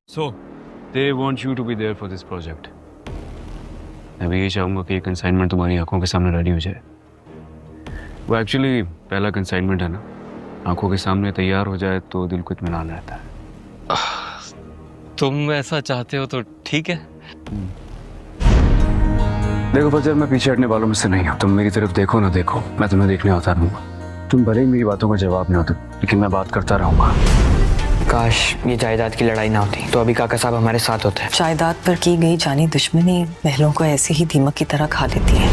So, they want you to be there for this project. मैं भी ये चाहूँगा कि ये कंसाइनमेंट तुम्हारी आंखों के सामने रेडी हो जाए. वो एक्चुअली पहला कंसाइनमेंट है ना, आंखों के सामने तैयार हो जाए तो दिल को इत्मीनान रहता है. तुम ऐसा चाहते हो तो ठीक है. देखो फजर, मैं पीछे हटने वालों में से नहीं हूँ. तुम मेरी तरफ देखो ना देखो, मैं तुम्हें देखने आता रहूँगा. तुम भले ही मेरी बातों का जवाब नहीं होते, लेकिन मैं बात करता रहूँगा. काश ये जायदाद की लड़ाई ना होती तो अभी काका साहब हमारे साथ होते. जायदाद पर की गई जानी दुश्मनी महलों को ऐसे ही दीमक की तरह खा लेती है.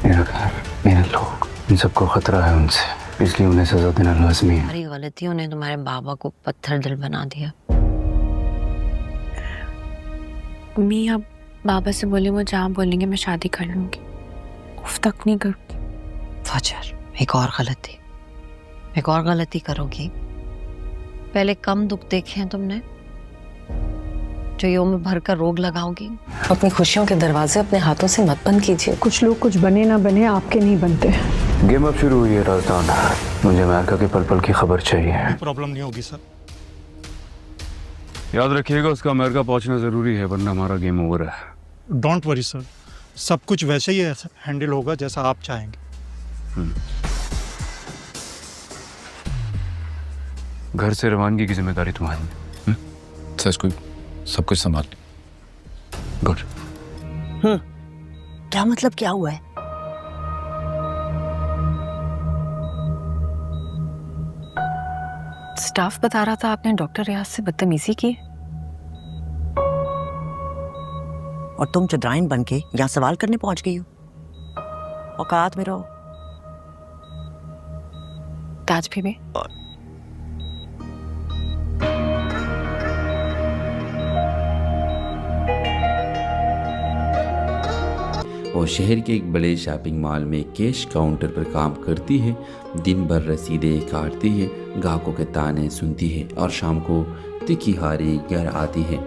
मेरा घर, मेरे लोग, इन सबको खतरा है उनसे, इसलिए उन्हें सजा देना लाजमी है. हमारी गलतियों ने तुम्हारे बाबा को पत्थर दिल बना दिया. मी अब बाबा से बोली वो जहाँ बोलेंगे मैं शादी कर लूंगी. उफ तक नहीं करूंगी. फजर, एक और गलती करोगी. पहले कम दुख देखे हैं तुमने, जो यूं में भर कर रोग लगाओगी. अपनी खुशियों के दरवाजे अपने हाथों से मत बंद कीजिए. कुछ लोग कुछ बने ना बने आपके नहीं बनते. गेम अब शुरू हुई है राजदान. मुझे अमेरिका के पल पल की खबर चाहिए. प्रॉब्लम नहीं होगी सर. याद रखिएगा, उसका अमेरिका पहुंचना जरूरी है, वरना हमारा गेम ओवर है. डोंट वरी सर, सब कुछ वैसे ही हैंडल होगा जैसा आप चाहेंगे. घर से रवानगी की जिम्मेदारी तुम्हारी है. सच कोई सब कुछ संभाल. गुड. क्या मतलब, क्या हुआ है? स्टाफ बता रहा था आपने डॉक्टर रियाज से बदतमीजी की. और तुम चद्राइन बन के यहाँ सवाल करने पहुंच गई हो. औकात में रहो. ताज भी. वो शहर के एक बड़े शॉपिंग मॉल में कैश काउंटर पर काम करती है. दिन भर रसीदें काटती है, ग्राहकों के ताने सुनती है और शाम को तिखी हारी घर आती है.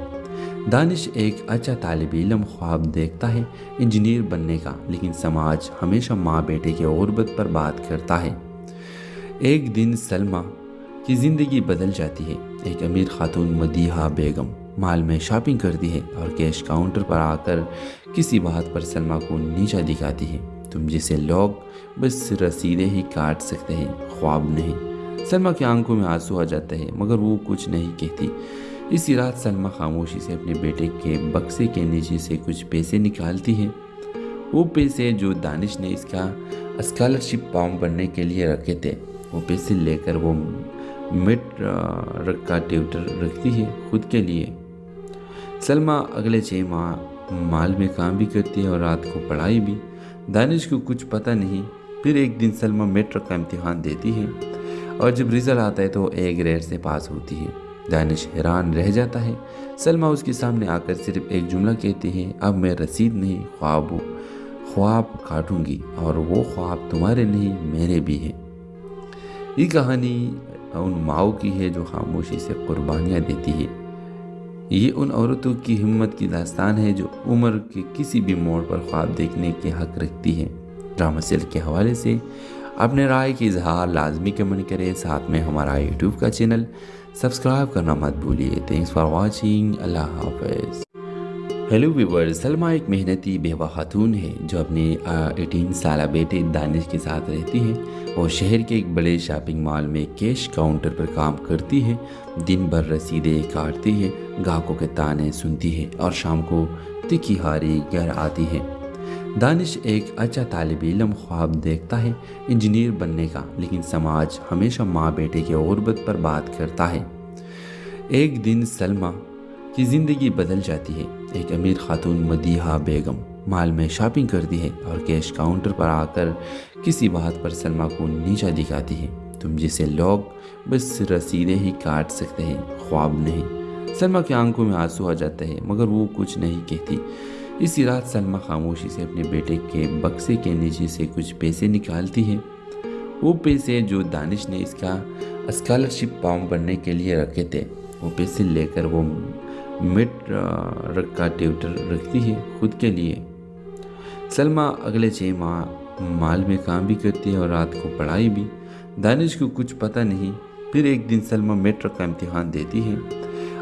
दानिश एक अच्छा तालिब इल्म ख्वाब देखता है इंजीनियर बनने का, लेकिन समाज हमेशा माँ बेटे के गुर्बत पर बात करता है. एक दिन सलमा की ज़िंदगी बदल जाती है. एक अमीर खातून मदीहा बेगम मॉल में शॉपिंग करती है और कैश काउंटर पर आकर किसी बात पर सलमा को नीचा दिखाती है. तुम जैसे लोग बस रसीदें ही काट सकते हैं, ख्वाब नहीं. सलमा की आंखों में आंसू आ जाते हैं, मगर वो कुछ नहीं कहती. इसी रात सलमा खामोशी से अपने बेटे के बक्से के नीचे से कुछ पैसे निकालती है. वो पैसे जो दानिश ने इसका स्कॉलरशिप फॉर्म भरने के लिए रखे थे, वो पैसे लेकर वो मिड का ट्यूटर रखती है खुद के लिए. सलमा अगले 6 माह मॉल में काम भी करती है और रात को पढ़ाई भी. दानिश को कुछ पता नहीं. फिर एक दिन सलमा मेट्रिक का इम्तिहान देती है और जब रिज़ल्ट आता है तो A ग्रेड से पास होती है. दानिश हैरान रह जाता है. सलमा उसके सामने आकर सिर्फ एक जुमला कहती है, अब मैं रसीद नहीं ख्वाब काटूंगी, और वो ख्वाब तुम्हारे नहीं मेरे भी हैं. ये कहानी उन माओ की है जो खामोशी से कुर्बानियाँ देती है. ये उन औरतों की हिम्मत की दास्तान है जो उम्र के किसी भी मोड़ पर ख्वाब देखने के हक रखती है. ड्रामा सेल के हवाले से अपने राय की इजहार लाजमी कमेंट करें. साथ में हमारा यूट्यूब का चैनल सब्सक्राइब करना मत भूलिए. Thanks for watching. अल्लाह हाफिज़. हेलो व्यूअर्स, सलमा एक मेहनती बेवा खातून है जो अपने 18 साल बेटे दानिश के साथ रहती है. वो शहर के एक बड़े शॉपिंग मॉल में कैश काउंटर पर काम करती है. दिन भर रसीदें काटती है, ग्राहकों के ताने सुनती है और शाम को तिखी हारी घर आती है. दानिश एक अच्छा तालिब इल्म ख्वाब देखता है इंजीनियर बनने का, लेकिन समाज हमेशा माँ बेटे के गुर्बत पर बात करता है. एक दिन सलमा की ज़िंदगी बदल जाती है. एक अमीर खातून मदीहा बेगम मॉल में शॉपिंग करती है और कैश काउंटर पर आकर किसी बात पर सलमा को नीचा दिखाती है. तुम जैसे लोग बस रसीदें ही काट सकते हैं, ख्वाब नहीं. सलमा की आंखों में आंसू आ जाते हैं, मगर वो कुछ नहीं कहती. इसी रात सलमा खामोशी से अपने बेटे के बक्से के नीचे से कुछ पैसे निकालती है. वो पैसे जो दानिश ने इसका स्कॉलरशिप फॉर्म भरने के लिए रखे थे, वो पैसे लेकर वो मिड का ट्यूटर रखती है खुद के लिए. सलमा अगले 6 माह मॉल में काम भी करती है और रात को पढ़ाई भी. दानिश को कुछ पता नहीं. फिर एक दिन सलमा मेट्रिक का इम्तिहान देती है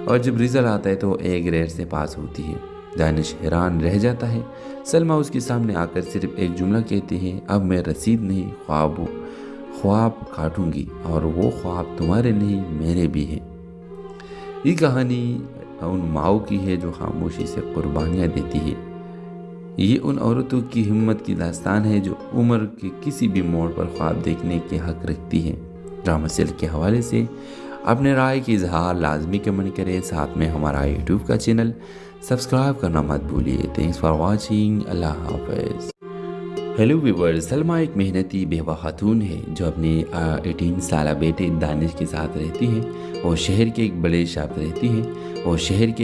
और जब रिजल्ट आता है तो ए ग्रेड से पास होती है। दानिश हैरान रह जाता है। सलमा उसके सामने आकर सिर्फ एक जुमला कहती है, अब मैं रसीद नहीं ख्वाब काटूंगी और वो ख्वाब तुम्हारे नहीं मेरे भी हैं। ये कहानी उन माओ की है जो खामोशी से कुर्बानियाँ देती है। ये उन औरतों की हिम्मत की दास्तान है जो उम्र के किसी भी मोड़ पर ख्वाब देखने के हक रखती है। ड्रामा सेल के हवाले से अपने राय की इजहार लाजमी कमेंट करें। साथ में हमारा यूट्यूब का चैनल सब्सक्राइब करना मत भूलिए। Thanks for watching. अल्लाह हाफिज़। हेलो व्यूअर्स, सलमा एक मेहनती बेवा खातून है जो अपने 18 साल बेटे दानिश के साथ रहती है। वो शहर के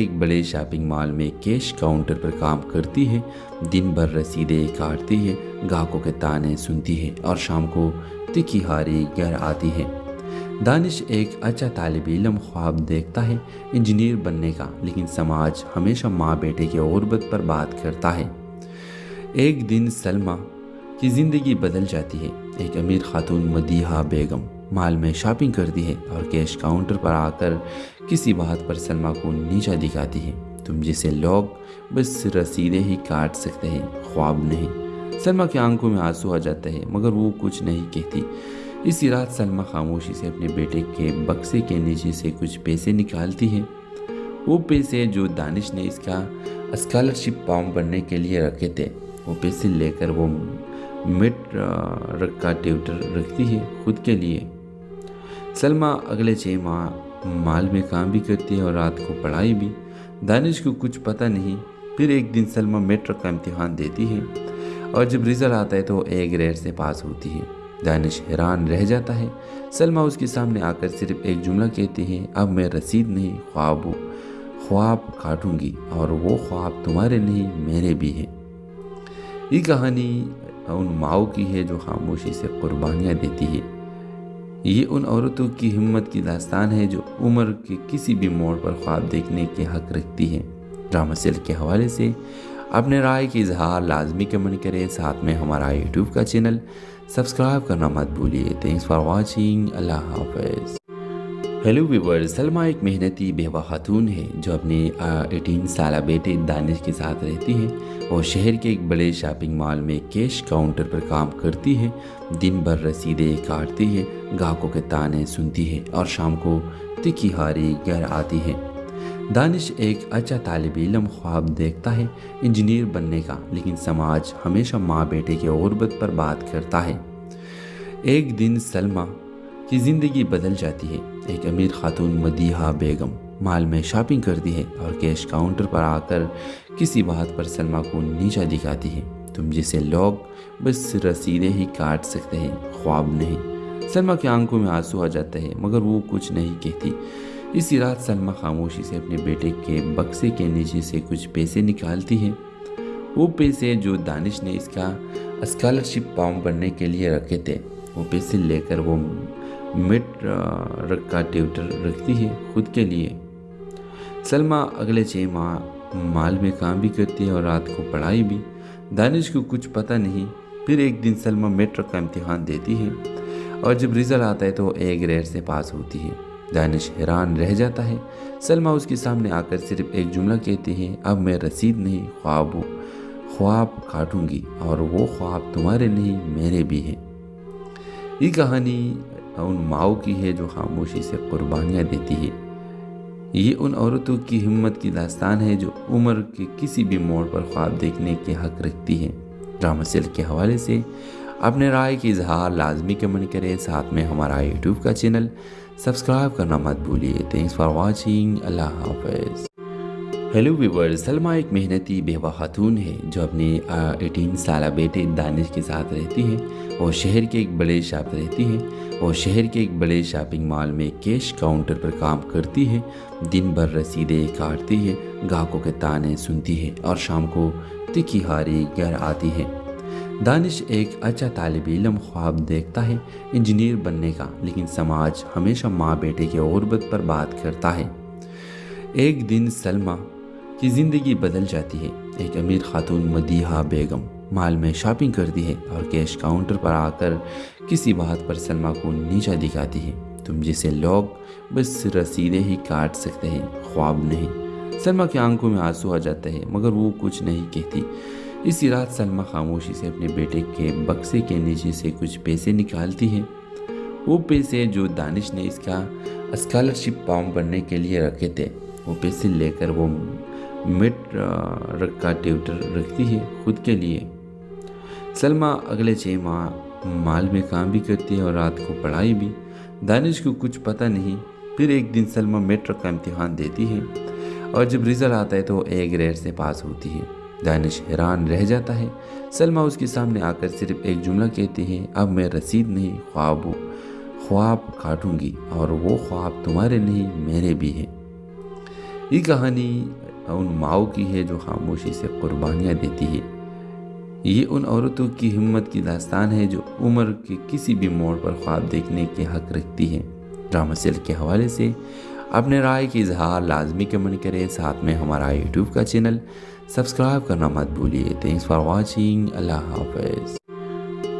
एक बड़े शॉपिंग मॉल में कैश काउंटर पर काम करती है। दिन भर रसीदें काटती है, ग्राहकों के ताने सुनती है और शाम को तिखी हारी घर आती है। दानिश एक अच्छा तालिब इल्म ख्वाब देखता है इंजीनियर बनने का, लेकिन समाज हमेशा माँ बेटे की गुर्बत पर बात करता है। एक दिन सलमा की ज़िंदगी बदल जाती है। एक अमीर खातून मदीहा बेगम मॉल में शॉपिंग करती है और कैश काउंटर पर आकर किसी बात पर सलमा को नीचा दिखाती है। तुम जैसे लोग बस रसीदें ही काट सकते हैं, ख्वाब नहीं। सलमा की आंखों में आंसू आ जाते हैं मगर वो कुछ नहीं कहती। इसी रात सलमा खामोशी से अपने बेटे के बक्से के नीचे से कुछ पैसे निकालती है। वो पैसे जो दानिश ने इसका स्कॉलरशिप फॉर्म भरने के लिए रखे थे। वो पैसे लेकर वो मिड का ट्यूटर रखती है खुद के लिए। सलमा अगले 6 माह मॉल में काम भी करती है और रात को पढ़ाई भी। दानिश को कुछ पता नहीं। फिर एक दिन सलमा मेट्रिक का इम्तिहान देती है और जब रिजल्ट आता है तो ए ग्रेड से पास होती है। दानिश हैरान रह जाता है। सलमा उसके सामने आकर सिर्फ एक जुमला कहती है, अब मैं रसीद नहीं ख्वाब काटूंगी और वो ख्वाब तुम्हारे नहीं मेरे भी हैं। ये कहानी उन माओ की है जो खामोशी से कुर्बानियाँ देती है। ये उन औरतों की हिम्मत की दास्तान है जो उम्र के किसी भी मोड़ पर ख्वाब देखने के हक रखती है। ड्रामा सेल के हवाले से अपने राय की इजहार लाजमी कमेंट करें। साथ में हमारा यूट्यूब का चैनल सब्सक्राइब करना मत भूलिए। Thanks for watching. अल्लाह हाफिज़। हेलो व्यूअर्स, सलमा एक मेहनती बेवा खातून है जो अपने 18 साल बेटे दानिश के साथ रहती है। वो शहर के एक बड़े शॉपिंग मॉल में कैश काउंटर पर काम करती है। दिन भर रसीदें काटती है, ग्राहकों के ताने सुनती है और शाम को तिखी हारी घर आती है। दानिश एक अच्छा तालिब इल्म ख्वाब देखता है इंजीनियर बनने का, लेकिन समाज हमेशा माँ बेटे की गुर्बत पर बात करता है। एक दिन सलमा की ज़िंदगी बदल जाती है। एक अमीर खातून मदीहा बेगम मॉल में शॉपिंग करती है और कैश काउंटर पर आकर किसी बात पर सलमा को नीचा दिखाती है। तुम जैसे लोग बस रसीदें ही काट सकते हैं, ख्वाब नहीं। सलमा की आंखों में आंसू आ जाते हैं मगर वो कुछ नहीं कहती। इसी रात सलमा खामोशी से अपने बेटे के बक्से के नीचे से कुछ पैसे निकालती है। वो पैसे जो दानिश ने इसका स्कॉलरशिप फॉर्म भरने के लिए रखे थे। वो पैसे लेकर वो मिड का ट्यूटर रखती है खुद के लिए। सलमा अगले 6 माह मॉल में काम भी करती है और रात को पढ़ाई भी। दानिश को कुछ पता नहीं। फिर एक दिन सलमा मेट्रिक का इम्तिहान देती है और जब रिजल्ट आता है तो ए ग्रेड से पास होती है। दानिश हैरान रह जाता है। सलमा उसके सामने आकर सिर्फ एक जुमला कहती है, अब मैं रसीद नहीं ख्वाब काटूंगी और वो ख्वाब तुम्हारे नहीं मेरे भी हैं। ये कहानी उन माओ की है जो खामोशी से कुर्बानियाँ देती है। ये उन औरतों की हिम्मत की दास्तान है जो उम्र के किसी भी मोड़ पर ख्वाब देखने के हक रखती है। ड्रामा सेल के हवाले से अपने राय की इजहार लाजमी कमेंट करें। साथ में हमारा यूट्यूब का चैनल सब्सक्राइब करना मत भूलिए। Thanks for watching. अल्लाह हाफिज़। हेलो व्यूअर्स, सलमा एक मेहनती बेवा खातून है जो अपने 18 साल बेटे दानिश के साथ रहती है। वो शहर के एक बड़े शॉपिंग मॉल में कैश काउंटर पर काम करती है। दिन भर रसीदें काटती है, ग्राहकों के ताने सुनती है और शाम को तिखी हारी घर आती है। दानिश एक अच्छा तालिब इल्म ख्वाब देखता है इंजीनियर बनने का, लेकिन समाज हमेशा माँ बेटे की गुर्बत पर बात करता है। एक दिन सलमा की ज़िंदगी बदल जाती है। एक अमीर खातून मदीहा बेगम मॉल में शॉपिंग करती है और कैश काउंटर पर आकर किसी बात पर सलमा को नीचा दिखाती है। तुम जैसे लोग बस रसीदें ही काट सकते हैं, ख्वाब नहीं। सलमा की आंखों में आंसू आ जाता है मगर वो कुछ नहीं कहती। इसी रात सलमा खामोशी से अपने बेटे के बक्से के नीचे से कुछ पैसे निकालती है। वो पैसे जो दानिश ने इसका स्कॉलरशिप फॉर्म भरने के लिए रखे थे, वो पैसे लेकर वो मिड का ट्यूटर रखती है खुद के लिए। सलमा अगले 6 माह माल में काम भी करती है और रात को पढ़ाई भी। दानिश को कुछ पता नहीं। फिर एक दिन सलमा मेट्रिक का इम्तिहान देती है और जब रिजल्ट आता है तो ए ग्रेड से पास होती है। दानिश हैरान रह जाता है। सलमा उसके सामने आकर सिर्फ एक जुमला कहती है, अब मैं रसीद नहीं ख्वाब काटूंगी और वो ख्वाब तुम्हारे नहीं मेरे भी हैं। ये कहानी उन माओ की है जो खामोशी से कुर्बानियाँ देती है। ये उन औरतों की हिम्मत की दास्तान है जो उम्र के किसी भी मोड़ पर ख्वाब देखने के हक रखती है। ड्रामा सेल के हवाले से अपने राय की इजहार लाजमी कमेंट करें। साथ में हमारा यूट्यूब का चैनल सब्सक्राइब करना मत भूलिए। Thanks for watching. अल्लाह हाफिज़।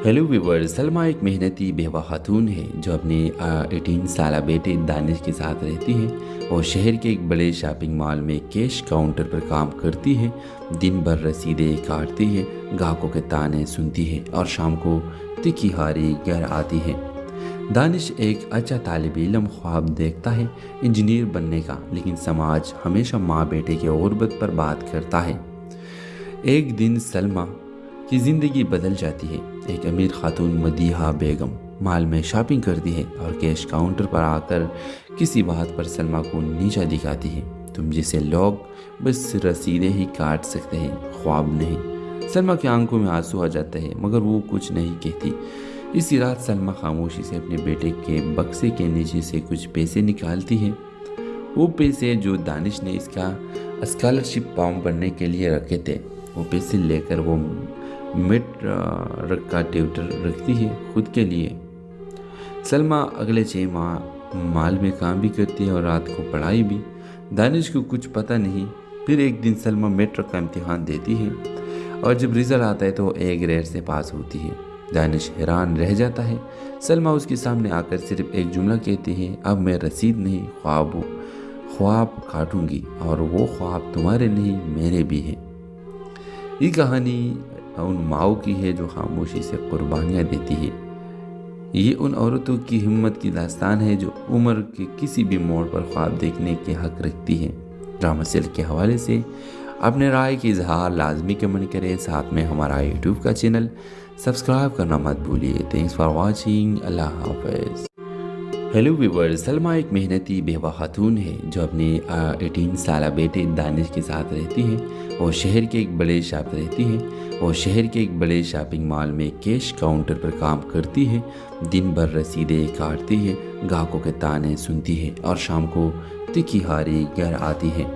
हेलो व्यूअर्स, सलमा एक मेहनती बेवा खातून है जो अपने 18 साल बेटे दानिश के साथ रहती है और शहर के एक बड़े शॉपिंग मॉल में कैश काउंटर पर काम करती है। दिन भर रसीदें काटती है, ग्राहकों के ताने सुनती है और शाम को तिखी हारी घर आती है। दानिश एक अच्छा तालिब इल्म ख्वाब देखता है इंजीनियर बनने का, लेकिन समाज हमेशा माँ बेटे की गुर्बत पर बात करता है। एक दिन सलमा की ज़िंदगी बदल जाती है। एक अमीर खातून मदीहा बेगम मॉल में शॉपिंग करती है और कैश काउंटर पर आकर किसी बात पर सलमा को नीचा दिखाती है। तुम जैसे लोग बस रसीदें ही काट सकते हैं, ख्वाब नहीं। सलमा की आंखों में आंसू आ जाता है मगर वो कुछ नहीं कहती। इसी रात सलमा खामोशी से अपने बेटे के बक्से के नीचे से कुछ पैसे निकालती है। वो पैसे जो दानिश ने इसका स्कॉलरशिप फॉर्म भरने के लिए रखे थे, वो पैसे लेकर वो मिड का ट्यूटर रखती है खुद के लिए। सलमा अगले 6 माह माल में काम भी करती है और रात को पढ़ाई भी। दानिश को कुछ पता नहीं। फिर एक दिन सलमा मेट्रिक का इम्तिहान देती है और जब रिजल्ट आता है तो ए ग्रेड से पास होती है। दानिश हैरान रह जाता है। सलमा उसके सामने आकर सिर्फ एक जुमला कहती है, अब मैं रसीद नहीं ख्वाब काटूंगी और वो ख्वाब तुम्हारे नहीं मेरे भी हैं। ये कहानी उन माओ की है जो खामोशी से कुर्बानियाँ देती है। ये उन औरतों की हिम्मत की दास्तान है जो उम्र के किसी भी मोड़ पर ख्वाब देखने के हक रखती है। ड्रामा सेल के हवाले से अपने राय की इजहार लाजमी कमेंट करें। साथ में हमारा यूट्यूब का चैनल सब्सक्राइब करना मत भूलिए। Thanks for watching. अल्लाह हाफिज़। हेलो व्यूअर्स, सलमा एक मेहनती बेवा खातून है जो अपने 18 साल बेटे दानिश के साथ रहती है और शहर के एक बड़े शॉपिंग मॉल में कैश काउंटर पर काम करती है। दिन भर रसीदें काटती है, ग्राहकों के ताने सुनती है और शाम को तिखी हारी घर आती है।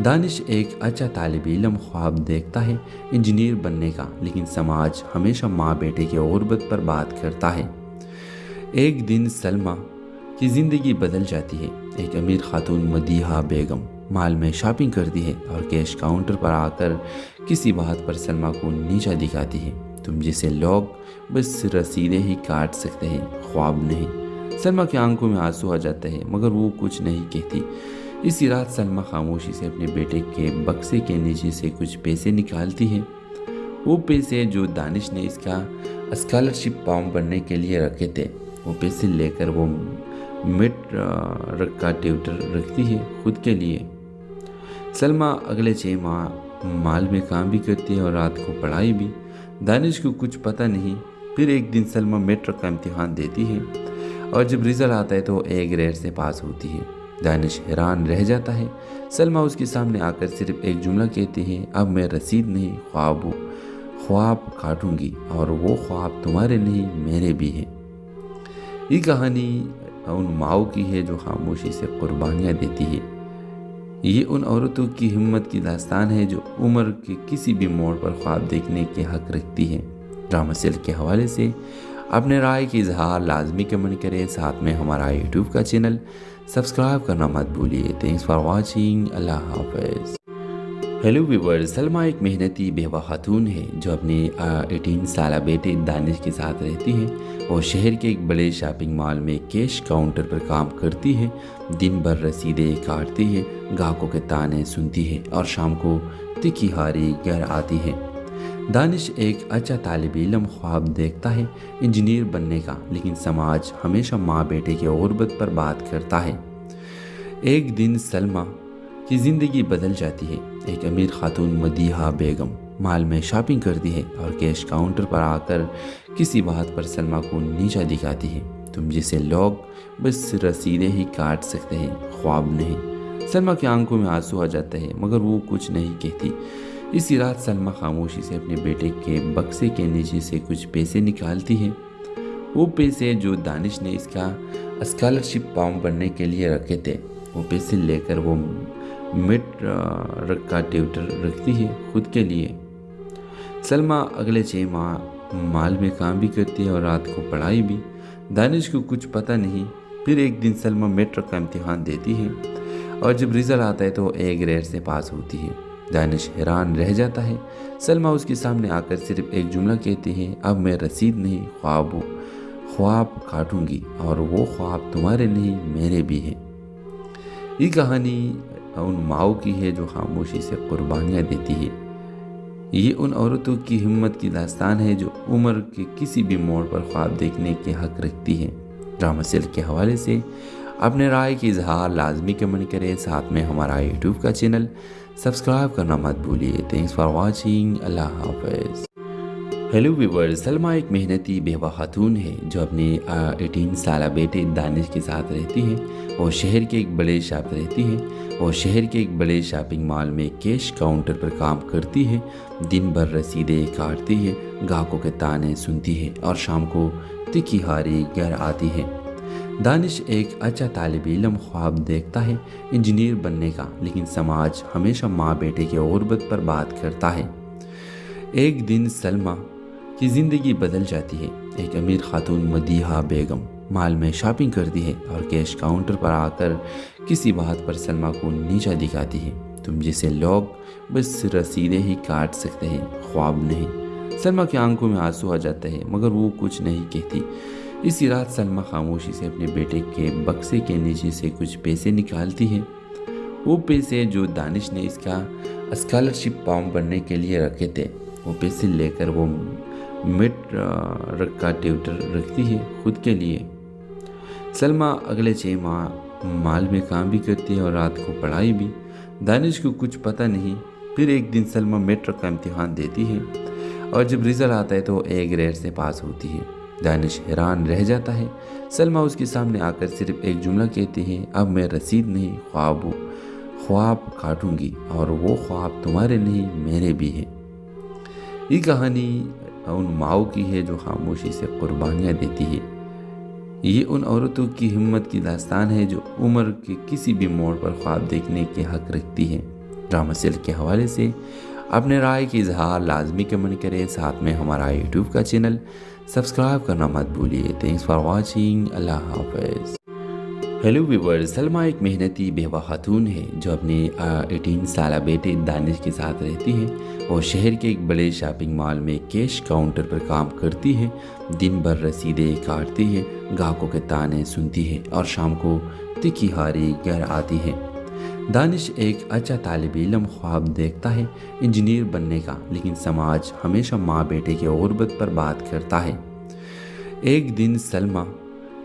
दानिश एक अच्छा तालिब इल्म ख्वाब देखता है इंजीनियर बनने का, लेकिन समाज हमेशा माँ बेटे की गुर्बत पर बात करता है। एक दिन सलमा की ज़िंदगी बदल जाती है। एक अमीर खातून मदीहा बेगम मॉल में शॉपिंग करती है और कैश काउंटर पर आकर किसी बात पर सलमा को नीचा दिखाती है। तुम जैसे लोग बस रसीदें ही काट सकते हैं, ख्वाब नहीं। सलमा की आंखों में आंसू आ जाता है मगर वो कुछ नहीं कहती। इसी रात सलमा खामोशी से अपने बेटे के बक्से के नीचे से कुछ पैसे निकालती है। वो पैसे जो दानिश ने इसका स्कॉलरशिप फॉर्म भरने के लिए रखे थे, वो पैसे लेकर वो मिड का ट्यूटर रखती है खुद के लिए। सलमा अगले 6 माह माल में काम भी करती है और रात को पढ़ाई भी। दानिश को कुछ पता नहीं। फिर एक दिन सलमा मेट्रिक का इम्तिहान देती है और जब रिजल्ट आता है तो ए ग्रेड से पास होती है। दानिश हैरान रह जाता है। सलमा उसके सामने आकर सिर्फ एक जुमला कहती है, अब मैं रसीद नहीं ख्वाब काटूंगी और वो ख्वाब तुम्हारे नहीं मेरे भी हैं। ये कहानी उन माओ की है जो खामोशी से कुर्बानियाँ देती है। ये उन औरतों की हिम्मत की दास्तान है जो उम्र के किसी भी मोड़ पर ख्वाब देखने के हक रखती है। ड्रामा सेल के हवाले से अपने राय की इजहार लाजमी कमेंट करें। साथ में हमारा यूट्यूब का चैनल सब्सक्राइब करना मत भूलिए। Thanks for watching. अल्लाह हाफिज़। हेलो व्यूवर, सलमा एक मेहनती बेवा खातून है जो अपने 18 साल बेटे दानिश के साथ रहती है। वो शहर के एक बड़े शॉपिंग मॉल में कैश काउंटर पर काम करती है। दिन भर रसीदें काटती है, ग्राहकों के ताने सुनती है और शाम को तिखी हारी घर आती है। दानिश एक अच्छा तालिब इल्म ख्वाब देखता है इंजीनियर बनने का, लेकिन समाज हमेशा माँ बेटे की गुर्बत पर बात करता है। एक दिन सलमा की ज़िंदगी बदल जाती है। एक अमीर खातून मदीहा बेगम मॉल में शॉपिंग करती है और कैश काउंटर पर आकर किसी बात पर सलमा को नीचा दिखाती है। तुम जैसे लोग बस रसीदें ही काट सकते हैं, ख्वाब नहीं। सलमा की आंखों में आंसू आ जाते हैं मगर वो कुछ नहीं कहती। इसी रात सलमा खामोशी से अपने बेटे के बक्से के नीचे से कुछ पैसे निकालती है। वो पैसे जो दानिश ने इसका स्कॉलरशिप फॉर्म भरने के लिए रखे थे, वो पैसे लेकर वो मिड का ट्यूटर रखती है खुद के लिए। सलमा अगले 6 माह मॉल में काम भी करती है और रात को पढ़ाई भी। दानिश को कुछ पता नहीं। फिर एक दिन सलमा मेट्रिक का इम्तिहान देती है और जब रिजल्ट आता है तो A ग्रेड से पास होती है। दानिश हैरान रह जाता है। सलमा उसके सामने आकर सिर्फ एक जुमला कहती है, अब मैं रसीद नहीं ख्वाब काटूंगी और वो ख्वाब तुम्हारे नहीं मेरे भी हैं। ये कहानी उन माओ की है जो खामोशी से कुर्बानियाँ देती है। ये उन औरतों की हिम्मत की दास्तान है जो उम्र के किसी भी मोड़ पर ख्वाब देखने के हक रखती है। ड्रामा सेल के हवाले से अपने राय की इजहार लाजमी कमेंट करें। साथ में हमारा यूट्यूब का चैनल सब्सक्राइब करना मत भूलिए। Thanks for watching. अल्लाह हाफिज़। हेलो व्यूवर, सलमा एक मेहनती बेवा खातून है जो अपने 18 साल बेटे दानिश के साथ रहती है। वो शहर के एक बड़े शॉपिंग मॉल में कैश काउंटर पर काम करती है। दिन भर रसीदें काटती है, ग्राहकों के ताने सुनती है और शाम को तिखी हारी घर आती है। दानिश एक अच्छा तालिब इल्म ख्वाब देखता है इंजीनियर बनने का, लेकिन समाज हमेशा माँ बेटे की गुर्बत पर बात करता है। एक दिन सलमा की ज़िंदगी बदल जाती है। एक अमीर खातून मदीहा बेगम मॉल में शॉपिंग करती है और कैश काउंटर पर आकर किसी बात पर सलमा को नीचा दिखाती है। तुम जैसे लोग बस रसीदें ही काट सकते हैं, ख्वाब नहीं। सलमा की आंखों में आंसू आ जाते हैं मगर वो कुछ नहीं कहती। इसी रात सलमा खामोशी से अपने बेटे के बक्से के नीचे से कुछ पैसे निकालती है। वो पैसे जो दानिश ने इसका स्कॉलरशिप फॉर्म भरने के लिए रखे थे, वो पैसे लेकर वो मिड का ट्यूटर रखती है खुद के लिए। सलमा अगले 6 माह मॉल में काम भी करती है और रात को पढ़ाई भी। दानिश को कुछ पता नहीं। फिर एक दिन सलमा मेट्रिक का इम्तिहान देती है और जब रिजल्ट आता है तो A ग्रेड से पास होती है। दानिश हैरान रह जाता है। सलमा उसके सामने आकर सिर्फ एक जुमला कहती है, अब मैं रसीद नहीं ख्वाब काटूंगी और वो ख्वाब तुम्हारे नहीं मेरे भी हैं। ये कहानी उन माओ की है जो खामोशी से कुर्बानियाँ देती है। ये उन औरतों की हिम्मत की दास्तान है जो उम्र के किसी भी मोड़ पर ख्वाब देखने के हक रखती है। ड्रामा सेल के हवाले से अपने राय की इजहार लाजमी कमेंट करें। साथ में हमारा यूट्यूब का चैनल सब्सक्राइब करना मत भूलिए। Thanks for watching. अल्लाह हाफिज़। हेलो व्यूवर, सलमा एक मेहनती बेवा खातून है जो अपने 18 साल बेटे दानिश के साथ रहती है। वो शहर के एक बड़े शॉपिंग मॉल में कैश काउंटर पर काम करती है। दिन भर रसीदें काटती है, ग्राहकों के ताने सुनती है और शाम को तिखी हारी घर आती है। दानिश एक अच्छा तालिब इल्म ख्वाब देखता है इंजीनियर बनने का, लेकिन समाज हमेशा माँ बेटे की गुर्बत पर बात करता है। एक दिन सलमा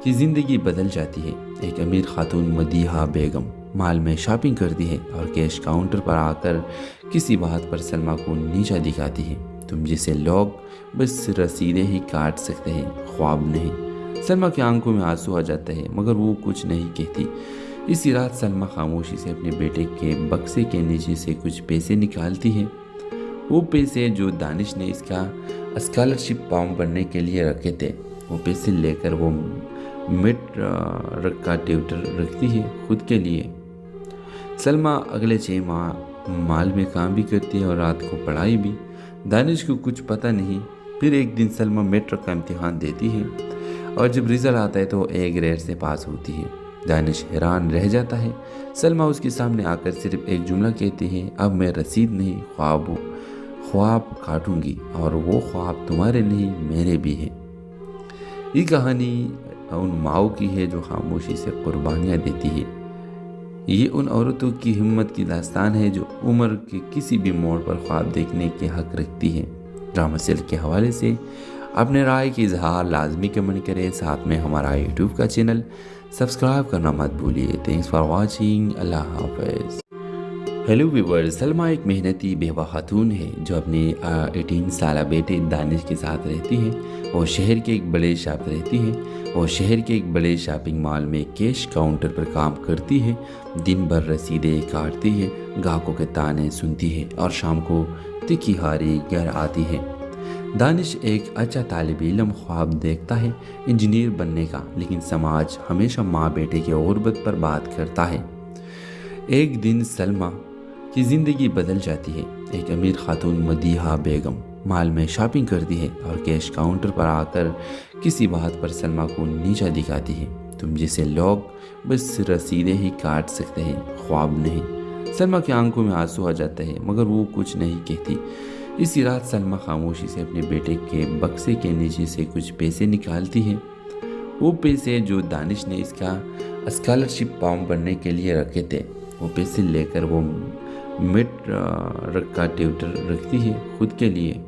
की ज़िंदगी बदल जाती है। एक अमीर खातून मदीहा बेगम मॉल में शॉपिंग करती है और कैश काउंटर पर आकर किसी बात पर सलमा को नीचा दिखाती है। तुम जैसे लोग बस रसीदें ही काट सकते हैं, ख्वाब नहीं। सलमा की आंखों में आंसू आ जाते हैं मगर वो कुछ नहीं कहती। इसी रात सलमा खामोशी से अपने बेटे के बक्से के नीचे से कुछ पैसे निकालती है। वो पैसे जो दानिश ने इसका स्कॉलरशिप फॉर्म भरने के लिए रखे थे, वो पैसे लेकर वो मिड का ट्यूटर रखती है खुद के लिए। सलमा अगले 6 माह मॉल में काम भी करती है और रात को पढ़ाई भी। दानिश को कुछ पता नहीं। फिर एक दिन सलमा मेट्रिक का इम्तिहान देती है और जब रिजल्ट आता है तो A ग्रेड से पास होती है। दानिश हैरान रह जाता है। सलमा उसके सामने आकर सिर्फ एक जुमला कहती है, अब मैं रसीद नहीं ख्वाब काटूंगी और वो ख्वाब तुम्हारे नहीं मेरे भी हैं। ये कहानी उन माओ की है जो खामोशी से कुर्बानियाँ देती है। ये उन औरतों की हिम्मत की दास्तान है जो उम्र के किसी भी मोड़ पर ख्वाब देखने के हक रखती है। ड्रामा सेल के हवाले से अपने राय की इजहार लाजमी कमेंट करें, साथ में हमारा यूट्यूब का चैनल सब्सक्राइब करना मत भूलिए। Thanks for watching. अल्लाह हाफिज़। हेलो व्यूअर्स, सलमा एक मेहनती बेवा खातून है जो अपने 18 साल बेटे दानिश के साथ रहती है। वो शहर के एक बड़े शॉपिंग मॉल में कैश काउंटर पर काम करती है। दिन भर रसीदें काटती है, ग्राहकों के ताने सुनती है और शाम को तिखी हारी घर आती है। दानिश एक अच्छा तालिब इल्म ख्वाब देखता है इंजीनियर बनने का, लेकिन समाज हमेशा माँ बेटे की गुर्बत पर बात करता है। एक दिन सलमा की ज़िंदगी बदल जाती है। एक अमीर खातून मदीहा बेगम मॉल में शॉपिंग करती है और कैश काउंटर पर आकर किसी बात पर सलमा को नीचा दिखाती है। तुम जैसे लोग बस रसीदें ही काट सकते हैं, ख्वाब नहीं। सलमा की आंखों में आंसू आ जाते हैं मगर वो कुछ नहीं कहती। इसी रात सलमा खामोशी से अपने बेटे के बक्से के नीचे से कुछ पैसे निकालती है। वो पैसे जो दानिश ने इसका स्कॉलरशिप फॉर्म भरने के लिए रखे थे, वो पैसे लेकर वो मिड का ट्यूटर रखती है खुद के लिए।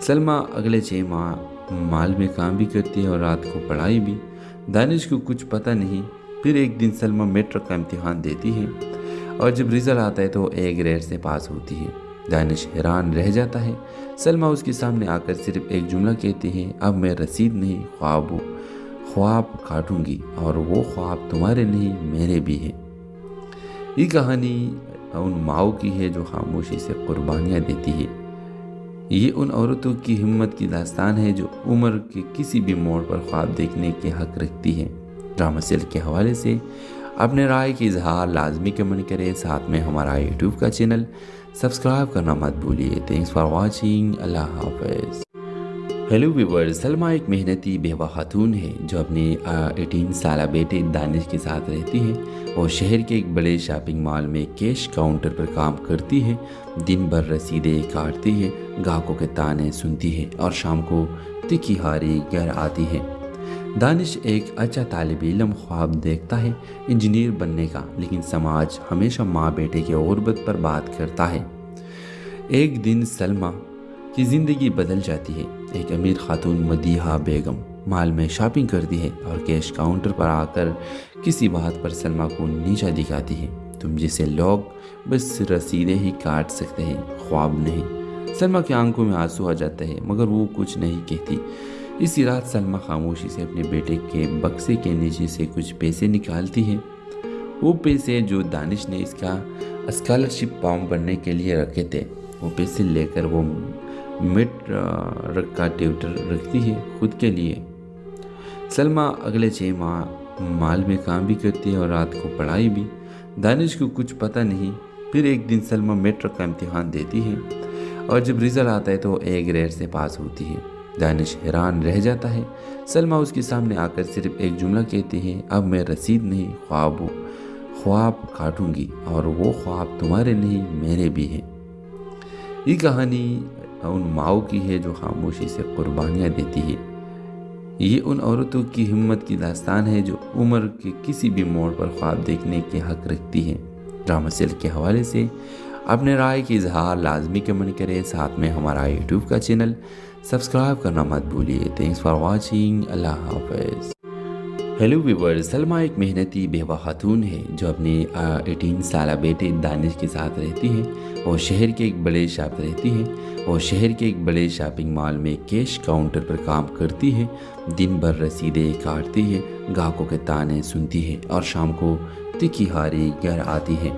सलमा अगले 6 माह मॉल में काम भी करती है और रात को पढ़ाई भी। दानिश को कुछ पता नहीं। फिर एक दिन सलमा मेट्रिक का इम्तिहान देती है और जब रिजल्ट आता है तो A ग्रेड से पास होती है। दानिश हैरान रह जाता है। सलमा उसके सामने आकर सिर्फ एक जुमला कहती है, अब मैं रसीद नहीं ख्वाब काटूंगी और वो ख्वाब तुम्हारे नहीं मेरे भी हैं। ये कहानी उन माओ की है जो खामोशी से कुर्बानियाँ देती है। ये उन औरतों की हिम्मत की दास्तान है जो उम्र के किसी भी मोड़ पर ख्वाब देखने के हक रखती है। ड्रामा सेल के हवाले से अपने राय की इजहार लाजमी कमेंट करें, साथ में हमारा यूट्यूब का चैनल सब्सक्राइब करना मत भूलिए। Thanks for watching. अल्लाह हाफिज़। हेलो व्यूअर्स, सलमा एक मेहनती बेवा खातून है जो अपने 18 साल बेटे दानिश के साथ रहती है। वो शहर के एक बड़े शॉपिंग मॉल में कैश काउंटर पर काम करती है। दिन भर रसीदें काटती है, ग्राहकों के ताने सुनती है और शाम को तिखी हारी घर आती है। दानिश एक अच्छा तालिब इल्म ख्वाब देखता है इंजीनियर बनने का, लेकिन समाज हमेशा माँ बेटे की गुर्बत पर बात करता है। एक दिन सलमा की ज़िंदगी बदल जाती है। एक अमीर खातून मदीहा बेगम मॉल में शॉपिंग करती है और कैश काउंटर पर आकर किसी बात पर सलमा को नीचा दिखाती है। तुम जैसे लोग बस रसीदें ही काट सकते हैं, ख्वाब नहीं। सलमा की आंखों में आंसू आ जाते हैं मगर वो कुछ नहीं कहती। इसी रात सलमा खामोशी से अपने बेटे के बक्से के नीचे से कुछ पैसे निकालती है। वो पैसे जो दानिश ने इसका स्कॉलरशिप फॉर्म भरने के लिए रखे थे, वो पैसे लेकर वो मिड का ट्यूटर रखती है खुद के लिए। सलमा अगले 6 माह मॉल में काम भी करती है और रात को पढ़ाई भी। दानिश को कुछ पता नहीं। फिर एक दिन सलमा मेट्रिक का इम्तिहान देती है और जब रिजल्ट आता है तो A ग्रेड से पास होती है। दानिश हैरान रह जाता है। सलमा उसके सामने आकर सिर्फ एक जुमला कहती है, अब मैं रसीद नहीं ख्वाब काटूंगी और वो ख्वाब तुम्हारे नहीं मेरे भी हैं। ये कहानी उन माओ की है जो खामोशी से कुर्बानियाँ देती है। ये उन औरतों की हिम्मत की दास्तान है जो उम्र के किसी भी मोड़ पर ख्वाब देखने के हक रखती है। ड्रामा सेल के हवाले से अपने राय की इजहार लाजमी कमेंट करें, साथ में हमारा यूट्यूब का चैनल सब्सक्राइब करना मत भूलिए। Thanks for watching. अल्लाह हाफिज़। हेलो व्यूअर्स, सलमा एक मेहनती बेवा खातून है जो अपने 18 साल बेटे दानिश के साथ रहती है। वो शहर के एक बड़े शॉपिंग मॉल में कैश काउंटर पर काम करती है। दिन भर रसीदें काटती है, ग्राहकों के ताने सुनती है और शाम को तिखी हारी घर आती है।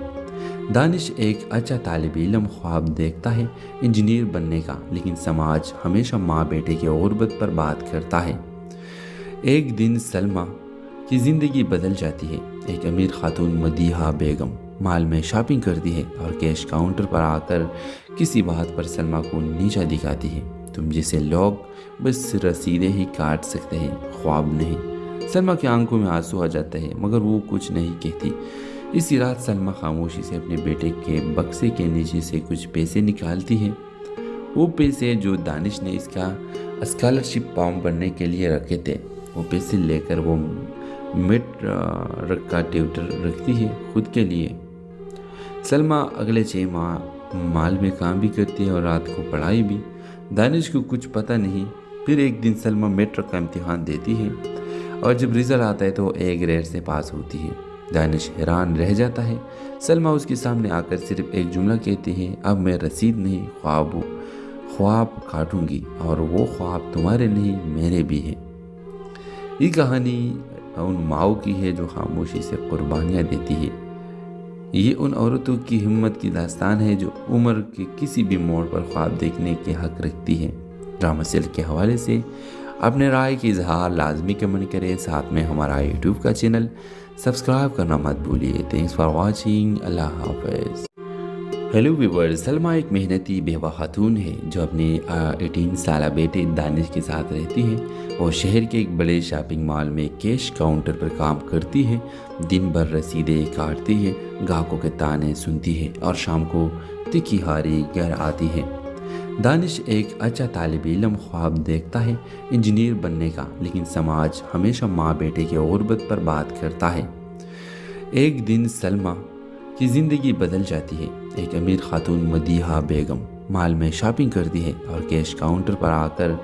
दानिश एक अच्छा तालिब इल्म ख्वाब देखता है इंजीनियर बनने का, लेकिन समाज हमेशा माँ बेटे की गुर्बत पर बात करता है। एक दिन सलमा की ज़िंदगी बदल जाती है। एक अमीर खातून मदीहा बेगम मॉल में शॉपिंग करती है और कैश काउंटर पर आकर किसी बात पर सलमा को नीचा दिखाती है। तुम जैसे लोग बस रसीदें ही काट सकते हैं, ख्वाब नहीं। सलमा की आंखों में आंसू आ जाता है मगर वो कुछ नहीं कहती। इसी रात सलमा खामोशी से अपने बेटे के बक्से के नीचे से कुछ पैसे निकालती है। वो पैसे जो दानिश ने इसका स्कॉलरशिप फॉर्म भरने के लिए रखे थे, वो पैसे लेकर वो मिड का ट्यूटर रखती है खुद के लिए। सलमा अगले 6 माह माल में काम भी करती है और रात को पढ़ाई भी। दानिश को कुछ पता नहीं। फिर एक दिन सलमा मैट्रिक का इम्तिहान देती है और जब रिजल्ट आता है तो A ग्रेड से पास होती है। दानिश हैरान रह जाता है। सलमा उसके सामने आकर सिर्फ एक जुमला कहती है, अब मैं रसीद नहीं ख्वाब काटूंगी और वो ख्वाब तुम्हारे नहीं मेरे भी हैं। ये कहानी उन माओ की है जो खामोशी से कुर्बानियाँ देती है। ये उन औरतों की हिम्मत की दास्तान है जो उम्र के किसी भी मोड़ पर ख्वाब देखने के हक रखती है। ड्रामा सेल के हवाले से अपने राय की इजहार लाजमी कमेंट करें। साथ में हमारा यूट्यूब का चैनल सब्सक्राइब करना मत भूलिए। Thanks for watching. अल्लाह हाफिज़। हेलो व्यूअर्स, सलमा एक मेहनती बेवा खातून है जो अपने 18 साल बेटे दानिश के साथ रहती है। वो शहर के एक बड़े शॉपिंग मॉल में कैश काउंटर पर काम करती है। दिन भर रसीदें काटती है, ग्राहकों के ताने सुनती है और शाम को तिखी हारी घर आती है। दानिश एक अच्छा तालिब इल्म ख्वाब देखता है इंजीनियर बनने का, लेकिन समाज हमेशा माँ बेटे की गुर्बत पर बात करता है। एक दिन सलमा की ज़िंदगी बदल जाती है। एक अमीर खातून मदीहा बेगम मॉल में शॉपिंग करती है और कैश काउंटर पर आकर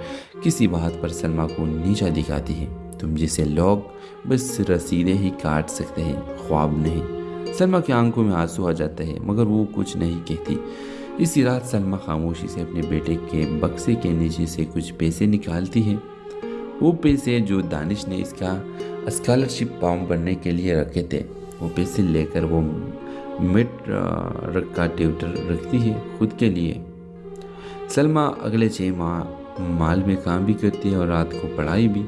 किसी बात पर सलमा को नीचा दिखाती है। तुम जैसे लोग बस रसीदें ही काट सकते हैं, ख्वाब नहीं। सलमा की आंखों में आंसू आ जाता है मगर वो कुछ नहीं कहती। इसी रात सलमा खामोशी से अपने बेटे के बक्से के नीचे से कुछ पैसे निकालती है। वो पैसे जो दानिश ने इसका स्कॉलरशिप फॉर्म भरने के लिए रखे थे, वो पैसे लेकर वो मिड का ट्यूटर रखती है खुद के लिए। सलमा अगले 6 माह माल में काम भी करती है और रात को पढ़ाई भी।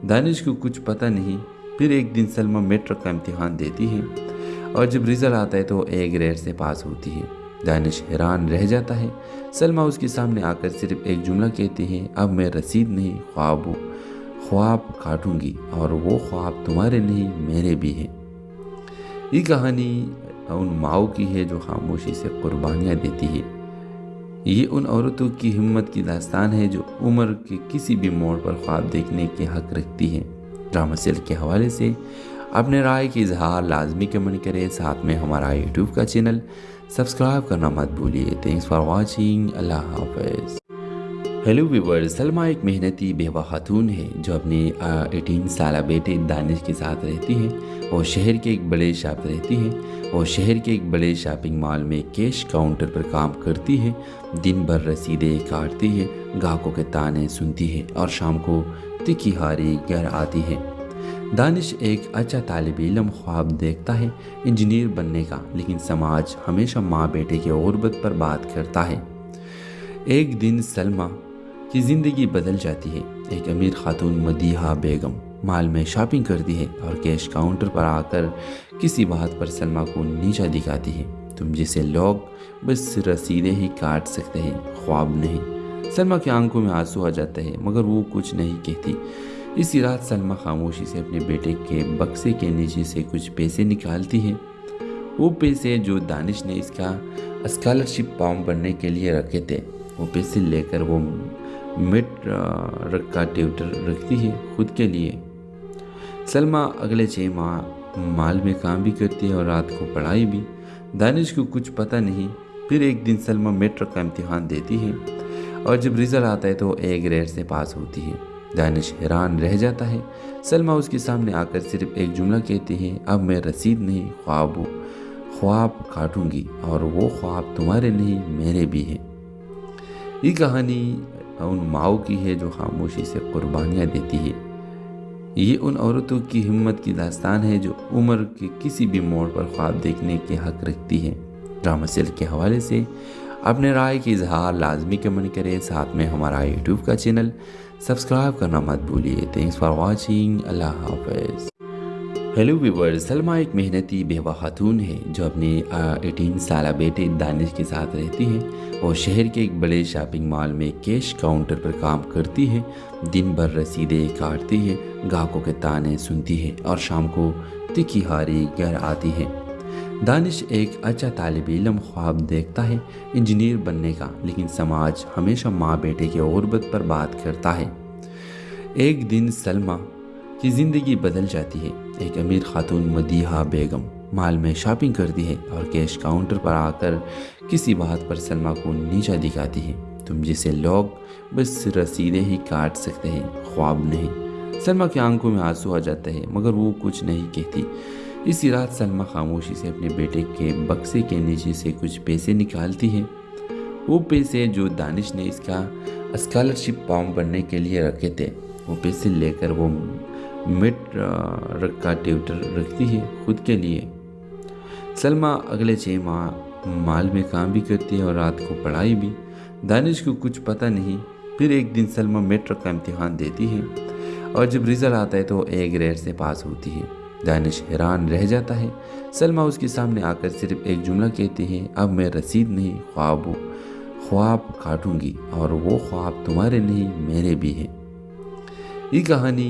दानिश को कुछ पता नहीं। फिर एक दिन सलमा मैट्रिक का इम्तिहान देती है और जब रिजल्ट आता है तो A ग्रेड से पास होती है। दानिश हैरान रह जाता है। सलमा उसके सामने आकर सिर्फ एक जुमला कहती है, अब मैं रसीद नहीं ख्वाब काटूंगी और वो ख्वाब तुम्हारे नहीं मेरे भी हैं। ये कहानी उन माओ की है जो खामोशी से कुर्बानियाँ देती है। ये उन औरतों की हिम्मत की दास्तान है जो उम्र के किसी भी मोड़ पर ख्वाब देखने के हक रखती है। ड्रामा सेल के हवाले से अपने राय की इजहार लाजमी कमेंट करें। साथ में हमारा यूट्यूब का चैनल सब्सक्राइब करना मत भूलिए। Thanks for watching. अल्लाह हाफिज़। हेलो व्यूअर्स, सलमा एक मेहनती बेवा खातून है जो अपने 18 साल बेटे दानिश के साथ रहती है। वो शहर के एक बड़े शॉपिंग मॉल में कैश काउंटर पर काम करती है। दिन भर रसीदें काटती है, ग्राहकों के ताने सुनती है और शाम को तिखी हारी घर आती है। दानिश एक अच्छा तालिब इल्म ख्वाब देखता है इंजीनियर बनने का, लेकिन समाज हमेशा माँ बेटे की गुर्बत पर बात करता है। एक दिन सलमा की ज़िंदगी बदल जाती है। एक अमीर खातून मदीहा बेगम मॉल में शॉपिंग करती है और कैश काउंटर पर आकर किसी बात पर सलमा को नीचा दिखाती है। तुम जैसे लोग बस रसीदें ही काट सकते हैं, ख्वाब नहीं। सलमा की आंखों में आंसू आ जाता है मगर वो कुछ नहीं कहती। इसी रात सलमा खामोशी से अपने बेटे के बक्से के नीचे से कुछ पैसे निकालती है। वो पैसे जो दानिश ने इसका स्कॉलरशिप फॉर्म भरने के लिए रखे थे, वो पैसे लेकर वो मिड का ट्यूटर रखती है खुद के लिए। सलमा अगले 6 माह माल में काम भी करती है और रात को पढ़ाई भी। दानिश को कुछ पता नहीं। फिर एक दिन सलमा मैट्रिक का इम्तिहान देती है और जब रिजल्ट आता है तो A ग्रेड से पास होती है। दानिश हैरान रह जाता है। सलमा उसके सामने आकर सिर्फ एक जुमला कहती है, अब मैं रसीद नहीं ख्वाब काटूंगी और वो ख्वाब तुम्हारे नहीं मेरे भी हैं। ये कहानी उन माओ की है जो खामोशी से कुर्बानियाँ देती है। ये उन औरतों की हिम्मत की दास्तान है जो उम्र के किसी भी मोड़ पर ख्वाब देखने के हक रखती है। ड्रामा सेल के हवाले से अपने राय की इजहार लाजमी कमेंट करें। साथ में हमारा यूट्यूब का चैनल सब्सक्राइब करना मत भूलिए। Thanks for watching. अल्लाह हाफिज़। हेलो व्यूवर, सलमा एक मेहनती बेवा खातून है जो अपने 18 साल बेटे दानिश के साथ रहती है। वो शहर के एक बड़े शॉपिंग मॉल में कैश काउंटर पर काम करती है। दिन भर रसीदें काटती है, ग्राहकों के ताने सुनती है और शाम को तिखी हारी घर आती है। दानिश एक अच्छा तालिब इल्म ख्वाब देखता है इंजीनियर बनने का, लेकिन समाज हमेशा माँ बेटे की गुर्बत पर बात करता है। एक दिन सलमा की ज़िंदगी बदल जाती है। एक अमीर खातून मदीहा बेगम मॉल में शॉपिंग करती है और कैश काउंटर पर आकर किसी बात पर सलमा को नीचा दिखाती है। तुम जैसे लोग बस रसीदें ही काट सकते हैं, ख्वाब नहीं। सलमा की आंखों में आंसू आ जाते हैं मगर वो कुछ नहीं कहती। इसी रात सलमा खामोशी से अपने बेटे के बक्से के नीचे से कुछ पैसे निकालती है। वो पैसे जो दानिश ने इसका स्कॉलरशिप फॉर्म भरने के लिए रखे थे, वो पैसे लेकर वो मिड का ट्यूटर रखती है खुद के लिए। सलमा अगले 6 माह मॉल में काम भी करती है और रात को पढ़ाई भी। दानिश को कुछ पता नहीं। फिर एक दिन सलमा मेट्रिक का इम्तिहान देती है और जब रिजल्ट आता है तो A ग्रेड से पास होती है। दानिश हैरान रह जाता है। सलमा उसके सामने आकर सिर्फ एक जुमला कहती है, अब मैं रसीद नहीं ख्वाब काटूंगी और वो ख्वाब तुम्हारे नहीं मेरे भी हैं। ये कहानी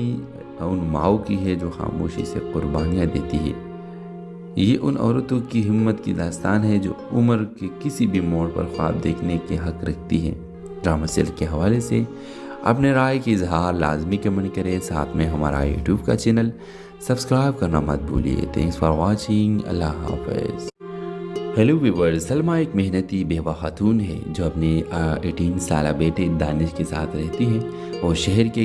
उन माओ की है जो खामोशी से कुर्बानियाँ देती है। ये उन औरतों की हिम्मत की दास्तान है जो उम्र के किसी भी मोड़ पर ख्वाब देखने के हक रखती है। ड्रामा सेल के हवाले से अपने राय की इजहार लाजमी कमेंट करें। साथ में हमारा यूट्यूब का चैनल सब्सक्राइब करना मत भूलिए। Thanks for watching. अल्लाह हाफिज़। हेलो व्यूवर, सलमा एक मेहनती बेवा खातून है जो अपने 18 साल बेटे दानिश के साथ रहती है। वो शहर के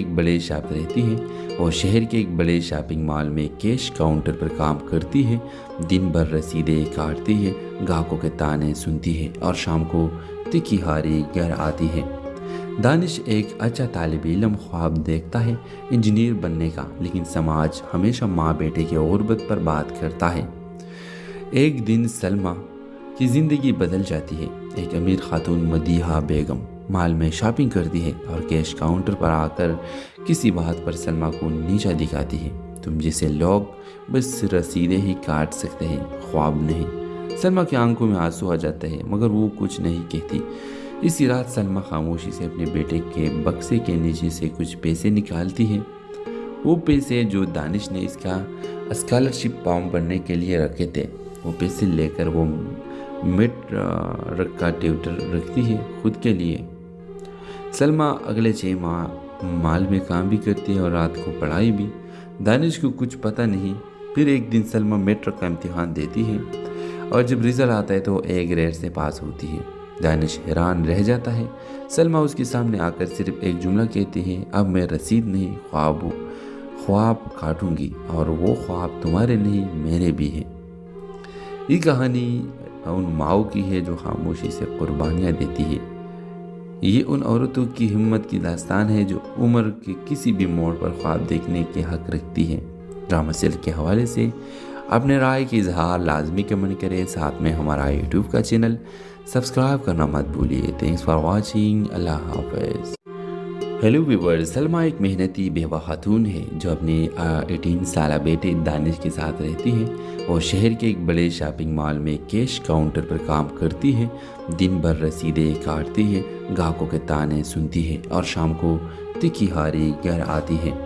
एक बड़े शॉपिंग मॉल में कैश काउंटर पर काम करती है। दिन भर रसीदें काटती है, ग्राहकों के ताने सुनती है और शाम को तिखी हारी घर आती है। दानिश एक अच्छा तालिब इल्म ख्वाब देखता है इंजीनियर बनने का, लेकिन समाज हमेशा माँ बेटे की गुर्बत पर बात करता है। एक दिन सलमा की ज़िंदगी बदल जाती है। एक अमीर खातून मदीहा बेगम मॉल में शॉपिंग करती है और कैश काउंटर पर आकर किसी बात पर सलमा को नीचा दिखाती है। तुम जैसे लोग बस रसीदें ही काट सकते हैं, ख्वाब नहीं। सलमा की आंखों में आंसू आ जाते हैं मगर वो कुछ नहीं कहती। इसी रात सलमा खामोशी से अपने बेटे के बक्से के नीचे से कुछ पैसे निकालती है। वो पैसे जो दानिश ने इसका स्कॉलरशिप फॉर्म भरने के लिए रखे थे, वो पैसे लेकर वो मिड का ट्यूटर रखती है खुद के लिए। सलमा अगले 6 माह मॉल में काम भी करती है और रात को पढ़ाई भी। दानिश को कुछ पता नहीं। फिर एक दिन सलमा मेट्रिक का इम्तिहान देती है और जब रिजल्ट आता है तो A ग्रेड से पास होती है। दानिश हैरान रह जाता है। सलमा उसके सामने आकर सिर्फ एक जुमला कहती है, अब मैं रसीद नहीं ख्वाब काटूंगी और वो ख्वाब तुम्हारे नहीं मेरे भी हैं। ये कहानी उन माओ की है जो खामोशी से कुर्बानियाँ देती है। ये उन औरतों की हिम्मत की दास्तान है जो उम्र के किसी भी मोड़ पर ख्वाब देखने के हक रखती है। ड्रामा सेल के हवाले से अपने राय की इजहार लाजमी कमेंट करें। साथ में हमारा यूट्यूब का चैनल सब्सक्राइब करना मत भूलिए। Thanks for watching. अल्लाह हाफिज़। हेलो व्यूवर, सलमा एक मेहनती बेवा खातून है जो अपने 18 साल बेटे दानिश के साथ रहती है। वो शहर के एक बड़े शॉपिंग मॉल में कैश काउंटर पर काम करती है। दिन भर रसीदें काटती है, ग्राहकों के ताने सुनती है और शाम को तिखी हारी घर आती है।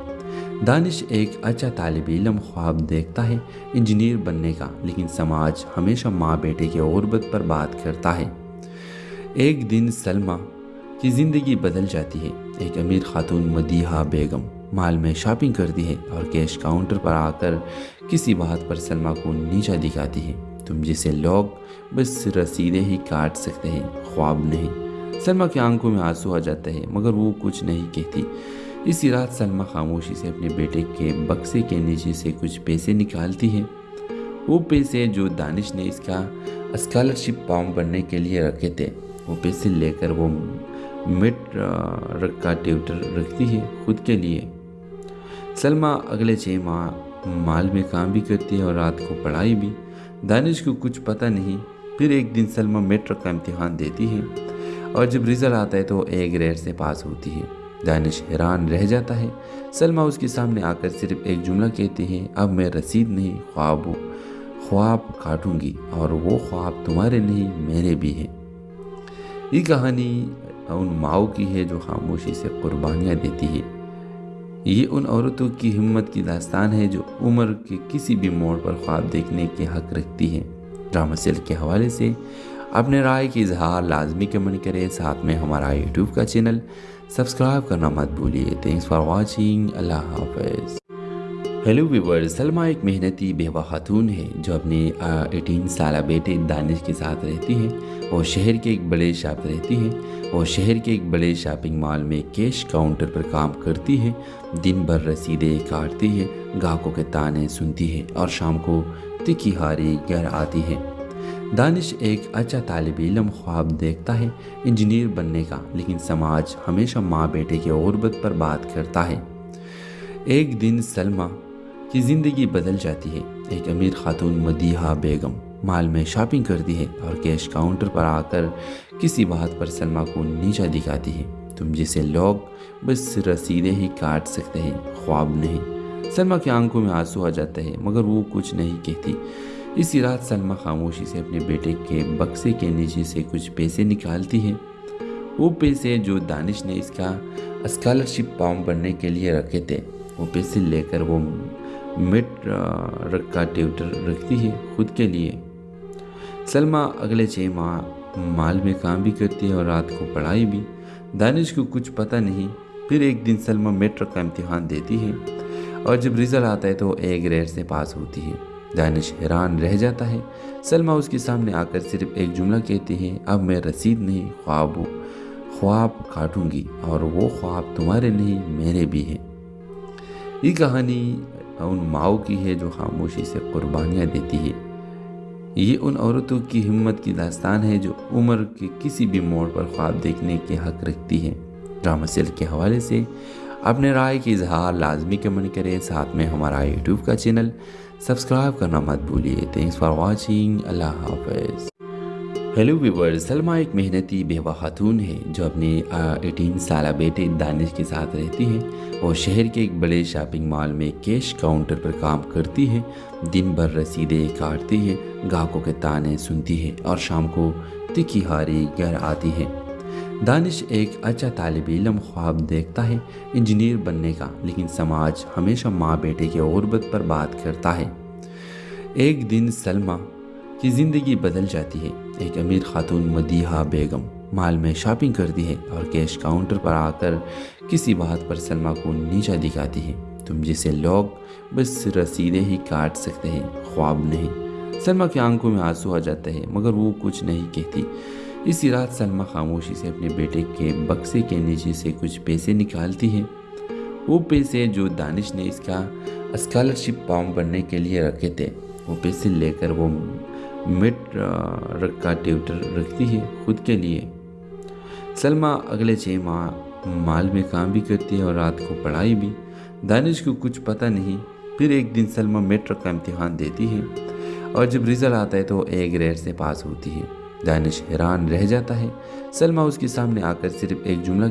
दानिश एक अच्छा तालिब इल्म ख्वाब देखता है इंजीनियर बनने का, लेकिन समाज हमेशा माँ बेटे की गुर्बत पर बात करता है। एक दिन सलमा की ज़िंदगी बदल जाती है। एक अमीर खातून मदीहा बेगम मॉल में शॉपिंग करती है और कैश काउंटर पर आकर किसी बात पर सलमा को नीचा दिखाती है। तुम जैसे लोग बस रसीदें ही काट सकते हैं, ख्वाब नहीं। सलमा की आंखों में आंसू आ जाते हैं मगर वो कुछ नहीं कहती। इसी रात सलमा खामोशी से अपने बेटे के बक्से के नीचे से कुछ पैसे निकालती है। वो पैसे जो दानिश ने इसका स्कॉलरशिप फॉर्म भरने के लिए रखे थे, वो पैसे लेकर वो मिड का ट्यूटर रखती है खुद के लिए। सलमा अगले 6 माह मॉल में काम भी करती है और रात को पढ़ाई भी। दानिश को कुछ पता नहीं। फिर एक दिन सलमा मेट्रिक का इम्तिहान देती है और जब रिजल्ट आता है तो A ग्रेड से पास होती है। दानिश हैरान रह जाता है। सलमा उसके सामने आकर सिर्फ एक जुमला कहती है, अब मैं रसीद नहीं ख्वाब काटूंगी और वो ख्वाब तुम्हारे नहीं मेरे भी हैं। ये कहानी उन माओ की है जो खामोशी से कुर्बानियाँ देती है। ये उन औरतों की हिम्मत की दास्तान है जो उम्र के किसी भी मोड़ पर ख्वाब देखने के हक रखती है। ड्रामा सेल के हवाले से अपने राय की इजहार लाजमी कमेंट करें, साथ में हमारा यूट्यूब का चैनल सब्सक्राइब करना मत भूलिए। Thanks for watching. अल्लाह हाफिज़। हेलो व्यूअर्स, सलमा एक मेहनती बेवा खातून है जो अपने 18 साल बेटे दानिश के साथ रहती है। वो शहर के एक बड़े शॉपिंग मॉल में कैश काउंटर पर काम करती है। दिन भर रसीदें काटती है, ग्राहकों के ताने सुनती है और शाम को तिखी हारी घर आती है। दानिश एक अच्छा तालिब इल्म ख्वाब देखता है इंजीनियर बनने का, लेकिन समाज हमेशा माँ बेटे की गुर्बत पर बात करता है। एक दिन सलमा की ज़िंदगी बदल जाती है। एक अमीर खातून मदीहा बेगम मॉल में शॉपिंग करती है और कैश काउंटर पर आकर किसी बात पर सलमा को नीचा दिखाती है। तुम जैसे लोग बस रसीदें ही काट सकते हैं, ख्वाब नहीं। सलमा की आंखों में आंसू आ जाते हैं मगर वो कुछ नहीं कहती। इसी रात सलमा खामोशी से अपने बेटे के बक्से के नीचे से कुछ पैसे निकालती है। वो पैसे जो दानिश ने इसका स्कॉलरशिप फॉर्म भरने के लिए रखे थे। वो पैसे लेकर वो मिड का ट्यूटर रखती है खुद के लिए। सलमा अगले 6 माह मॉल में काम भी करती है और रात को पढ़ाई भी। दानिश को कुछ पता नहीं। फिर एक दिन सलमा मेट्रिक का इम्तिहान देती है और जब रिजल्ट आता है तो A ग्रेड से पास होती है। दानिश हैरान रह जाता है। सलमा उसके सामने आकर सिर्फ एक जुमला कहती है, अब मैं रसीद नहीं ख्वाब काटूंगी और वो ख्वाब तुम्हारे नहीं मेरे भी हैं। ये कहानी उन माओ की है जो खामोशी से कुर्बानियाँ देती है। ये उन औरतों की हिम्मत की दास्तान है जो उम्र के किसी भी मोड़ पर ख्वाब देखने के हक रखती है। ड्रामा सेल के हवाले से अपने राय की इजहार लाजमी कमेंट करें, साथ में हमारा यूट्यूब का चैनल सब्सक्राइब करना मत भूलिए। Thanks for watching. अल्लाह हाफिज़। हेलो व्यूअर्स, सलमा एक मेहनती बेवा खातून है जो अपने 18 साल बेटे दानिश के साथ रहती है। वो शहर के एक बड़े शॉपिंग मॉल में कैश काउंटर पर काम करती है। दिन भर रसीदें काटती है, ग्राहकों के ताने सुनती है और शाम को तिखी हारी घर आती है। दानिश एक अच्छा तालिब इल्म ख्वाब देखता है इंजीनियर बनने का, लेकिन समाज हमेशा माँ बेटे की गुर्बत पर बात करता है। एक दिन सलमा की ज़िंदगी बदल जाती है। एक अमीर खातून मदीहा बेगम मॉल में शॉपिंग करती है और कैश काउंटर पर आकर किसी बात पर सलमा को नीचा दिखाती है। तुम जैसे लोग बस रसीदें ही काट सकते हैं, ख्वाब नहीं। सलमा की आंखों में आंसू आ जाते हैं मगर वो कुछ नहीं कहती। इसी रात सलमा खामोशी से अपने बेटे के बक्से के नीचे से कुछ पैसे निकालती है। वो पैसे जो दानिश ने इसका स्कॉलरशिप फॉर्म भरने के लिए रखे थे। वो पैसे लेकर वो मिड का ट्यूटर रखती है खुद के लिए। सलमा अगले 6 माह मॉल में काम भी करती है और रात को पढ़ाई भी। दानिश को कुछ पता नहीं। फिर एक दिन सलमा मेट्रिक का इम्तिहान देती है और जब रिजल्ट आता है तो A ग्रेड से पास होती है। दानिश हैरान रह जाता है। सलमा उसके सामने आकर सिर्फ एक जुमला